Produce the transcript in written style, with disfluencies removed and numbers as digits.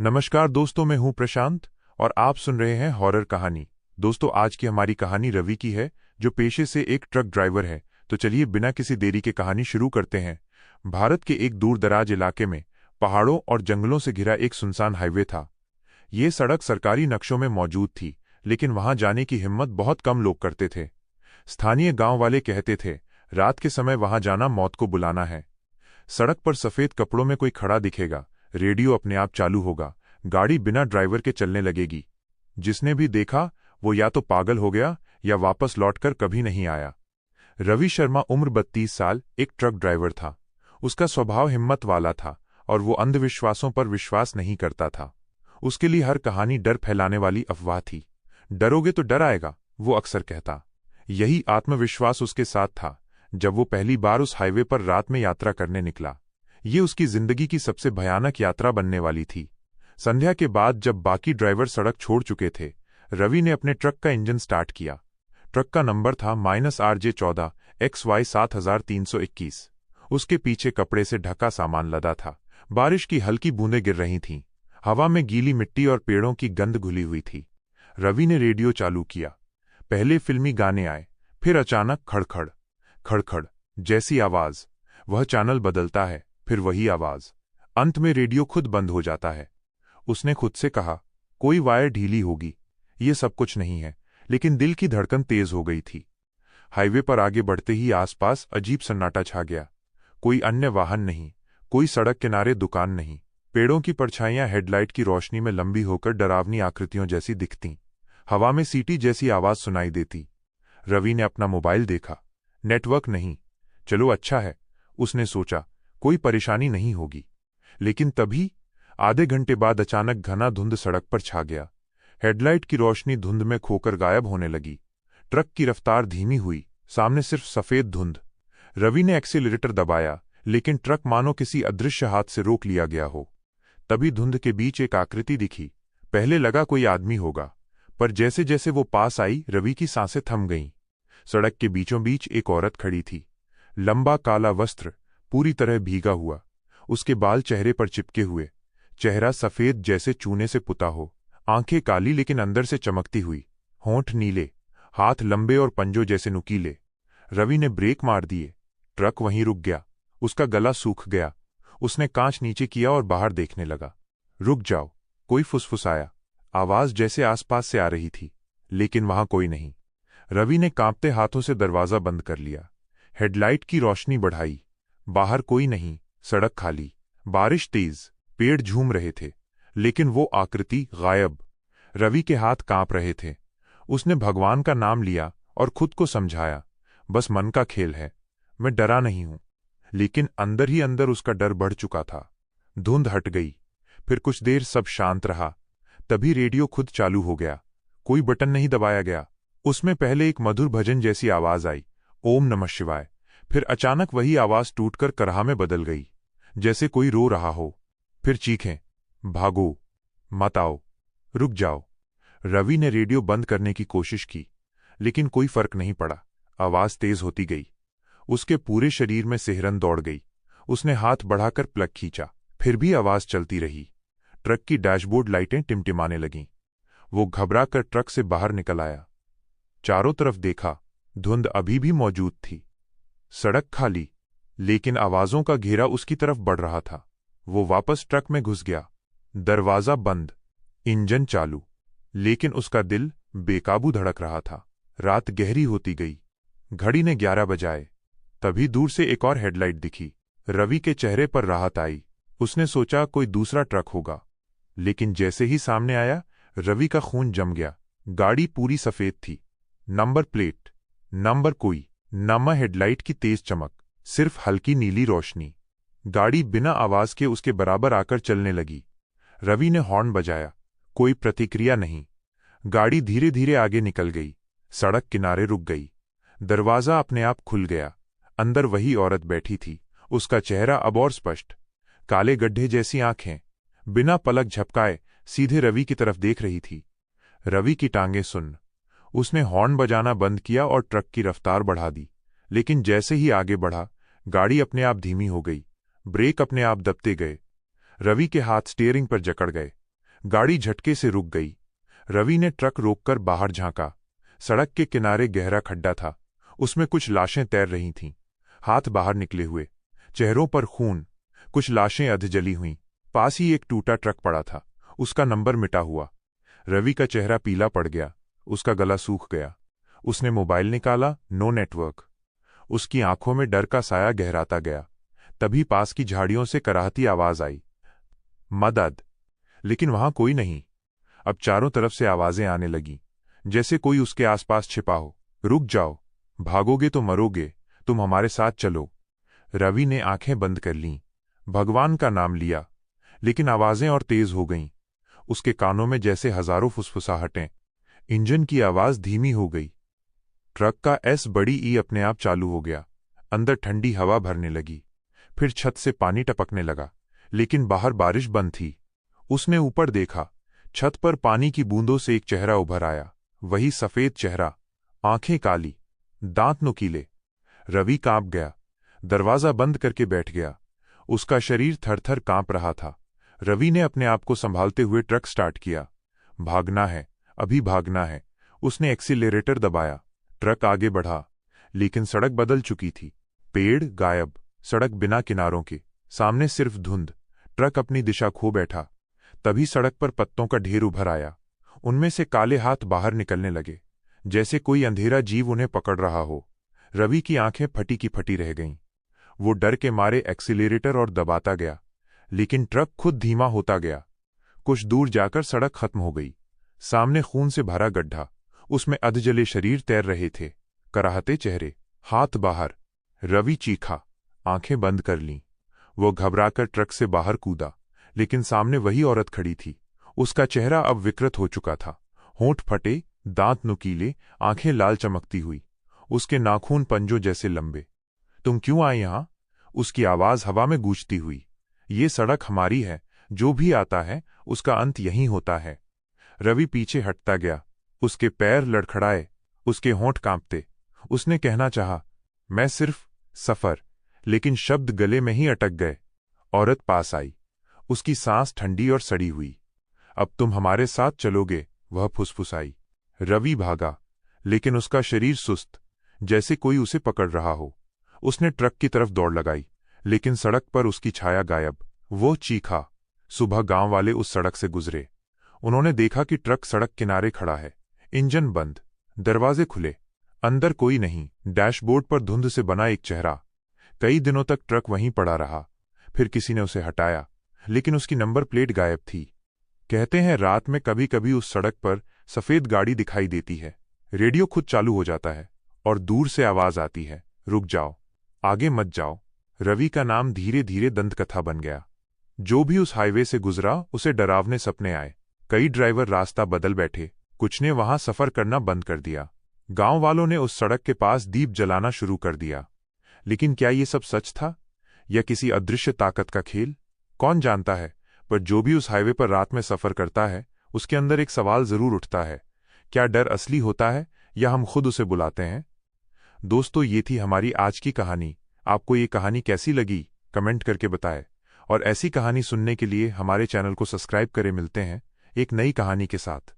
नमस्कार दोस्तों, मैं हूं प्रशांत और आप सुन रहे हैं हॉरर कहानी। दोस्तों, आज की हमारी कहानी रवि की है, जो पेशे से एक ट्रक ड्राइवर है। तो चलिए बिना किसी देरी के कहानी शुरू करते हैं। भारत के एक दूर दराज इलाके में पहाड़ों और जंगलों से घिरा एक सुनसान हाईवे था। ये सड़क सरकारी नक्शों में मौजूद थी, लेकिन वहां जाने की हिम्मत बहुत कम लोग करते थे। स्थानीय गांव वाले कहते थे, रात के समय वहां जाना मौत को बुलाना है। सड़क पर सफेद कपड़ों में कोई खड़ा दिखेगा, रेडियो अपने आप चालू होगा, गाड़ी बिना ड्राइवर के चलने लगेगी। जिसने भी देखा वो या तो पागल हो गया या वापस लौटकर कभी नहीं आया। रवि शर्मा उम्र 32 साल एक ट्रक ड्राइवर था। उसका स्वभाव हिम्मत वाला था और वो अंधविश्वासों पर विश्वास नहीं करता था। उसके लिए हर कहानी डर फैलाने वाली अफवाह थी। डरोगे तो डर आएगा, वो अक्सर कहता। यही आत्मविश्वास उसके साथ था जब वो पहली बार उस हाईवे पर रात में यात्रा करने निकला। ये उसकी जिंदगी की सबसे भयानक यात्रा बनने वाली थी। संध्या के बाद जब बाकी ड्राइवर सड़क छोड़ चुके थे, रवि ने अपने ट्रक का इंजन स्टार्ट किया। ट्रक का नंबर था -RJ14 XY 7321। उसके पीछे कपड़े से ढका सामान लदा था। बारिश की हल्की बूंदें गिर रही थीं। हवा में गीली मिट्टी और पेड़ों की गंध घुली हुई थी। रवि ने रेडियो चालू किया। पहले फिल्मी गाने आए, फिर अचानक खड़खड़ खड़खड़ जैसी आवाज। वह चैनल बदलता है, फिर वही आवाज। अंत में रेडियो खुद बंद हो जाता है। उसने खुद से कहा, कोई वायर ढीली होगी, ये सब कुछ नहीं है। लेकिन दिल की धड़कन तेज हो गई थी। हाईवे पर आगे बढ़ते ही आसपास अजीब सन्नाटा छा गया। कोई अन्य वाहन नहीं, कोई सड़क किनारे दुकान नहीं। पेड़ों की परछाइयां हेडलाइट की रोशनी में लंबी होकर डरावनी आकृतियों जैसी दिखतीं। हवा में सीटी जैसी आवाज सुनाई देती। रवि ने अपना मोबाइल देखा। नेटवर्क नहीं। चलो अच्छा है, उसने सोचा, कोई परेशानी नहीं होगी। लेकिन तभी आधे घंटे बाद अचानक घना धुंध सड़क पर छा गया। हेडलाइट की रोशनी धुंध में खोकर गायब होने लगी। ट्रक की रफ्तार धीमी हुई, सामने सिर्फ सफेद धुंध। रवि ने एक्सीलरेटर दबाया, लेकिन ट्रक मानो किसी अदृश्य हाथ से रोक लिया गया हो। तभी धुंध के बीच एक आकृति दिखी। पहले लगा कोई आदमी होगा, पर जैसे जैसे वो पास आई, रवि की सांसें थम गईं। सड़क के बीचों बीच एक औरत खड़ी थी। लंबा काला वस्त्र, पूरी तरह भीगा हुआ। उसके बाल चेहरे पर चिपके हुए, चेहरा सफेद जैसे चूने से पुता हो। आंखें काली लेकिन अंदर से चमकती हुई, होंठ नीले, हाथ लंबे और पंजों जैसे नुकीले। रवि ने ब्रेक मार दिए। ट्रक वहीं रुक गया। उसका गला सूख गया। उसने कांच नीचे किया और बाहर देखने लगा। रुक जाओ, कोई फुसफुसाया। आवाज जैसे आसपास से आ रही थी, लेकिन वहां कोई नहीं। रवि ने कांपते हाथों से दरवाजा बंद कर लिया। हेडलाइट की रोशनी बढ़ाई। बाहर कोई नहीं, सड़क खाली। बारिश तेज, पेड़ झूम रहे थे, लेकिन वो आकृति गायब। रवि के हाथ कांप रहे थे। उसने भगवान का नाम लिया और खुद को समझाया, बस मन का खेल है, मैं डरा नहीं हूं। लेकिन अंदर ही अंदर उसका डर बढ़ चुका था। धुंध हट गई, फिर कुछ देर सब शांत रहा। तभी रेडियो खुद चालू हो गया। कोई बटन नहीं दबाया गया। उसमें पहले एक मधुर भजन जैसी आवाज आई, ओम नमः शिवाय। फिर अचानक वही आवाज टूटकर कराह में बदल गई, जैसे कोई रो रहा हो। फिर चीखें, भागो, मत आओ, रुक जाओ। रवि ने रेडियो बंद करने की कोशिश की, लेकिन कोई फर्क नहीं पड़ा। आवाज तेज होती गई। उसके पूरे शरीर में सिहरन दौड़ गई। उसने हाथ बढ़ाकर प्लग खींचा, फिर भी आवाज चलती रही। ट्रक की डैशबोर्ड लाइटें टिमटिमाने लगीं। वो घबरा कर ट्रक से बाहर निकल आया। चारों तरफ देखा, धुंध अभी भी मौजूद थी। सड़क खाली, लेकिन आवाजों का घेरा उसकी तरफ बढ़ रहा था। वो वापस ट्रक में घुस गया। दरवाजा बंद, इंजन चालू, लेकिन उसका दिल बेकाबू धड़क रहा था। रात गहरी होती गई। घड़ी ने 11 बजाए। तभी दूर से एक और हेडलाइट दिखी। रवि के चेहरे पर राहत आई। उसने सोचा कोई दूसरा ट्रक होगा, लेकिन जैसे ही सामने आया, रवि का खून जम गया। गाड़ी पूरी सफेद थी। नंबर प्लेट, नंबर कोई, नामा हेडलाइट की तेज चमक, सिर्फ हल्की नीली रोशनी। गाड़ी बिना आवाज के उसके बराबर आकर चलने लगी। रवि ने हॉर्न बजाया, कोई प्रतिक्रिया नहीं। गाड़ी धीरे धीरे आगे निकल गई। सड़क किनारे रुक गई। दरवाजा अपने आप खुल गया। अंदर वही औरत बैठी थी। उसका चेहरा अब और स्पष्ट, काले गड्ढे जैसी आंखें, बिना पलक झपकाए सीधे रवि की तरफ देख रही थी। रवि की टांगें सुन्न। उसने हॉर्न बजाना बंद किया और ट्रक की रफ्तार बढ़ा दी। लेकिन जैसे ही आगे बढ़ा, गाड़ी अपने आप धीमी हो गई। ब्रेक अपने आप दबते गए। रवि के हाथ स्टीयरिंग पर जकड़ गए। गाड़ी झटके से रुक गई। रवि ने ट्रक रोककर बाहर झांका। सड़क के किनारे गहरा खड्डा था, उसमें कुछ लाशें तैर रही थीं, हाथ बाहर निकले हुए, चेहरों पर खून, कुछ लाशें अधजली हुईं। पास ही एक टूटा ट्रक पड़ा था, उसका नंबर मिटा हुआ। रवि का चेहरा पीला पड़ गया, उसका गला सूख गया। उसने मोबाइल निकाला, नो नेटवर्क। उसकी आंखों में डर का साया गहराता गया। तभी पास की झाड़ियों से कराहती आवाज आई, मदद। लेकिन वहां कोई नहीं। अब चारों तरफ से आवाजें आने लगीं, जैसे कोई उसके आसपास छिपा हो। रुक जाओ, भागोगे तो मरोगे, तुम हमारे साथ चलो। रवि ने आंखें बंद कर लीं, भगवान का नाम लिया, लेकिन आवाजें और तेज हो गईं। उसके कानों में जैसे हजारों फुसफुसाहटें। इंजन की आवाज धीमी हो गई। ट्रक का एस बड़ी ई अपने आप चालू हो गया। अंदर ठंडी हवा भरने लगी। फिर छत से पानी टपकने लगा, लेकिन बाहर बारिश बंद थी। उसने ऊपर देखा, छत पर पानी की बूंदों से एक चेहरा उभर आया, वही सफेद चेहरा, आंखें काली, दांत नुकीले। रवि कांप गया, दरवाजा बंद करके बैठ गया। उसका शरीर थरथर कांप रहा था। रवि ने अपने आप को संभालते हुए ट्रक स्टार्ट किया। भागना है, अभी भागना है। उसने एक्सीलरेटर दबाया। ट्रक आगे बढ़ा, लेकिन सड़क बदल चुकी थी। पेड़ गायब, सड़क बिना किनारों के, सामने सिर्फ धुंध। ट्रक अपनी दिशा खो बैठा। तभी सड़क पर पत्तों का ढेर उभर आया। उनमें से काले हाथ बाहर निकलने लगे, जैसे कोई अंधेरा जीव उन्हें पकड़ रहा हो। रवि की आंखें फटी की फटी रह गईं। वो डर के मारे एक्सीलरेटर और दबाता गया, लेकिन ट्रक खुद धीमा होता गया। कुछ दूर जाकर सड़क खत्म हो गई। सामने खून से भरा गड्ढा, उसमें अधजले शरीर तैर रहे थे, कराहते चेहरे, हाथ बाहर। रवि चीखा, आंखें बंद कर लीं। वो घबराकर ट्रक से बाहर कूदा, लेकिन सामने वही औरत खड़ी थी। उसका चेहरा अब विकृत हो चुका था, होंठ फटे, दांत नुकीले, आंखें लाल चमकती हुई, उसके नाखून पंजों जैसे लंबे। तुम क्यों आए यहां? उसकी आवाज हवा में गूंजती हुई। ये सड़क हमारी है, जो भी आता है उसका अंत यहीं होता है। रवि पीछे हटता गया, उसके पैर लड़खड़ाए, उसके होंठ कांपते। उसने कहना चाहा, मैं सिर्फ सफर, लेकिन शब्द गले में ही अटक गए। औरत पास आई, उसकी सांस ठंडी और सड़ी हुई। अब तुम हमारे साथ चलोगे, वह फुसफुसाई। रवि भागा, लेकिन उसका शरीर सुस्त, जैसे कोई उसे पकड़ रहा हो। उसने ट्रक की तरफ दौड़ लगाई, लेकिन सड़क पर उसकी छाया गायब। वो चीखा। सुबह गांव वाले उस सड़क से गुजरे। उन्होंने देखा कि ट्रक सड़क किनारे खड़ा है, इंजन बंद, दरवाजे खुले, अंदर कोई नहीं। डैशबोर्ड पर धुंध से बना एक चेहरा। कई दिनों तक ट्रक वहीं पड़ा रहा। फिर किसी ने उसे हटाया, लेकिन उसकी नंबर प्लेट गायब थी। कहते हैं रात में कभी कभी उस सड़क पर सफेद गाड़ी दिखाई देती है। रेडियो खुद चालू हो जाता है और दूर से आवाज आती है, रुक जाओ, आगे मत जाओ। रवि का नाम धीरे धीरे दंतकथा बन गया। जो भी उस हाईवे से गुजरा, उसे डरावने सपने आए। कई ड्राइवर रास्ता बदल बैठे, कुछ ने वहां सफर करना बंद कर दिया। गांव वालों ने उस सड़क के पास दीप जलाना शुरू कर दिया। लेकिन क्या ये सब सच था, या किसी अदृश्य ताकत का खेल? कौन जानता है। पर जो भी उस हाईवे पर रात में सफर करता है, उसके अंदर एक सवाल जरूर उठता है, क्या डर असली होता है या हम खुद उसे बुलाते हैं? दोस्तों, ये थी हमारी आज की कहानी। आपको ये कहानी कैसी लगी, कमेंट करके बताएं। और ऐसी कहानी सुनने के लिए हमारे चैनल को सब्सक्राइब करें। मिलते हैं एक नई कहानी के साथ।